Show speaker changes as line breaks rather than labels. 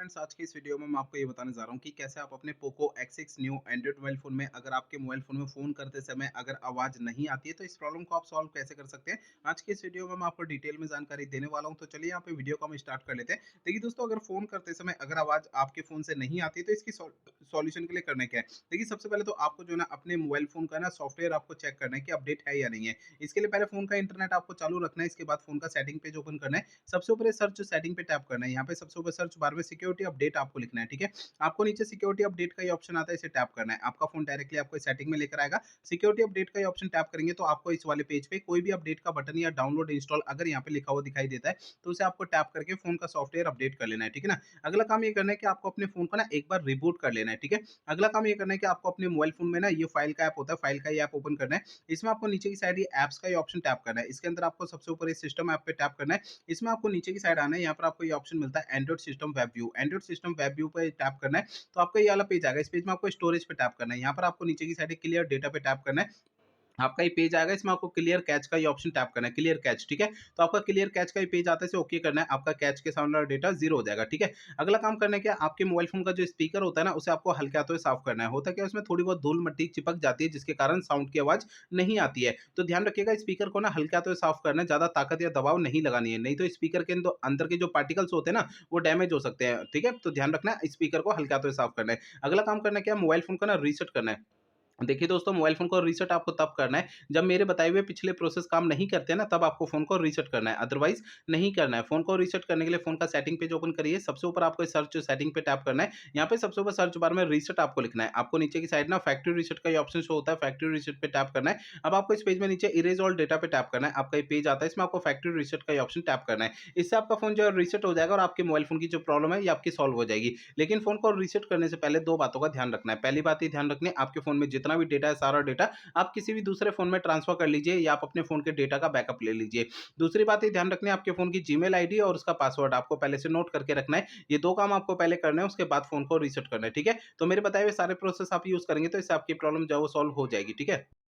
Friends, आज की इस वीडियो में मैं आपको ये बताने जा रहा हूँ कि कैसे आप अपने Poco X6 new Android mobile phone में अगर आपके मोबाइल फ़ोन में फ़ोन करते समय अगर आवाज़ नहीं आती है, तो इस प्रॉब्लम को आप सॉल्व कैसे कर सकते हैं। आज की इस वीडियो में मैं आपको डिटेल में जानकारी देने वाला हूँ, तो चलिए यहाँ पे वीडियो को हम स्टार्ट कर लेते हैं। देखिए दोस्तों, अगर फ़ोन करते समय अगर आवाज़ आपके फ़ोन से नहीं आती, तो इसकी सॉल्यूशन के लिए करना क्या है। देखिए, सबसे पहले तो आपको जो है ना अपने मोबाइल फ़ोन का ना सॉफ्टवेयर आपको चेक करना है कि अपडेट है या नहीं है। इसके लिए पहले फ़ोन का इंटरनेट आपको चालू रखना है, इसके बाद फ़ोन का सेटिंग पेज ओपन करना है। सबसे ऊपर सर्च सेटिंग पे टैप करना है। यहाँ पे सबसे ऊपर सर्च बार में सिक्योरिटी अपडेट आपको लिखना है, ठीक है। आपको नीचे सिक्योरिटी अपडेट का ये ऑप्शन आता है, इसे टैप करना है। आपका फोन डायरेक्टली आपको सेटिंग में लेकर आएगा। सिक्योरिटी अपडेट का ये ऑप्शन टैप करेंगे तो आपको इस वाले पेज पे कोई भी अपडेट का बटन या डाउनलोड इंस्टॉल अगर यहाँ पे लिखा हुआ दिखाई देता है, तो उसे आपको टैप करके फोन का सॉफ्टवेयर अपडेट कर लेना है, ठीक है ना। अगला काम ये करना है कि आपको अपने फोन को ना एक बार रिबूट कर लेना है, ठीक है। अगला काम ये करना है कि आपको अपने मोबाइल फोन में ना ये फाइल का ऐप होता है, फाइल का ये ऐप ओपन करना है। इसमें आपको नीचे की साइड ये ऐप्स का ये ऑप्शन टैप करना है। इसके अंदर आपको सबसे ऊपर इस सिस्टम ऐप पे टैप करना है। इसमें आपको नीचे की साइड आना है, यहाँ पर आपको ये ऑप्शन मिलता है Android system web view. Android system web view पे टैप करना है, तो आपका ये वाला पेज आएगा। इस पेज में आपको स्टोरेज पे टैप करना है। यहाँ पर आपको नीचे की साइड क्लियर डेटा पे टैप करना है। आपका ये पेज आएगा, इसमें आपको क्लियर कैच का ये ऑप्शन टैप करना है, क्लियर कैच, ठीक है। तो आपका क्लियर कैच का ये पेज आता है, इसे ओके करना है। आपका कैच के सामने वाला डेटा जीरो हो जाएगा, ठीक है। अगला काम करना है क्या, आपके मोबाइल फोन का जो स्पीकर होता है ना, उसे आपको हल्के हाथों से साफ करना है। होता क्या है, उसमें थोड़ी बहुत धूल मिट्टी चिपक जाती है, जिसके कारण साउंड की आवाज नहीं आती है। तो ध्यान रखिएगा, स्पीकर को ना हल्के हाथों से साफ करना है, ज्यादा ताकत या दबाव नहीं लगानी है, नहीं तो स्पीकर के अंदर के जो पार्टिकल्स होते हैं ना, वो डैमेज हो सकते हैं, ठीक है। तो ध्यान रखना है, स्पीकर को हल्के हाथों से साफ करना है। अगला काम करना है क्या, मोबाइल फोन को ना रीसेट करना है। देखिए दोस्तों, मोबाइल फ़ोन को रीसेट आपको तब करना है, जब मेरे बताए हुए पिछले प्रोसेस काम नहीं करते हैं ना, तब आपको फ़ोन को रीसेट करना है, अदरवाइज़ नहीं करना है। फ़ोन को रीसेट करने के लिए फ़ोन का सेटिंग पेज ओपन करिए, सबसे ऊपर आपको सर्च सेटिंग पे टैप करना है। यहाँ पे सबसे ऊपर सर्च बार में रीसेट आपको लिखना है। आपको नीचे की साइड ना फैक्ट्री रीसेट का ये ऑप्शन शो होता है, फैक्ट्री रीसेट पे टैप करना है। अब आपको इस पेज में नीचे इरेज़ ऑल डेटा पे टैप करना है। आपका ये पेज आता है, इसमें आपको फैक्ट्री रीसेट का ये ऑप्शन टैप करना है। इससे आपका फ़ोन जो है रीसेट हो जाएगा और आपके मोबाइल फ़ोन की जो प्रॉब्लम है, ये आपकी सॉल्व हो जाएगी। लेकिन फ़ोन को रीसेट करने से पहले 2 बातों का ध्यान रखना है। पहली बात ये ध्यान रखनी है, आपके फ़ोन में जितना भी डेटा है, सारा डेटा आप किसी भी दूसरे फ़ोन में ट्रांसफ़र कर लीजिए या आप अपने फ़ोन के डेटा का बैकअप ले लीजिए। दूसरी बात ये ध्यान रखनी है, आपके फ़ोन की जीमेल आईडी और उसका पासवर्ड आपको पहले से नोट करके रखना है। ये 2 काम आपको पहले करना है, उसके बाद फ़ोन को रीसेट करना है, ठीक है? तो मेरे बताए हुए सारे प्रोसेस आप यूज़ करेंगे, तो इससे आपकी प्रॉब्लम जो है वो सॉल्व हो जाएगी, ठीक है?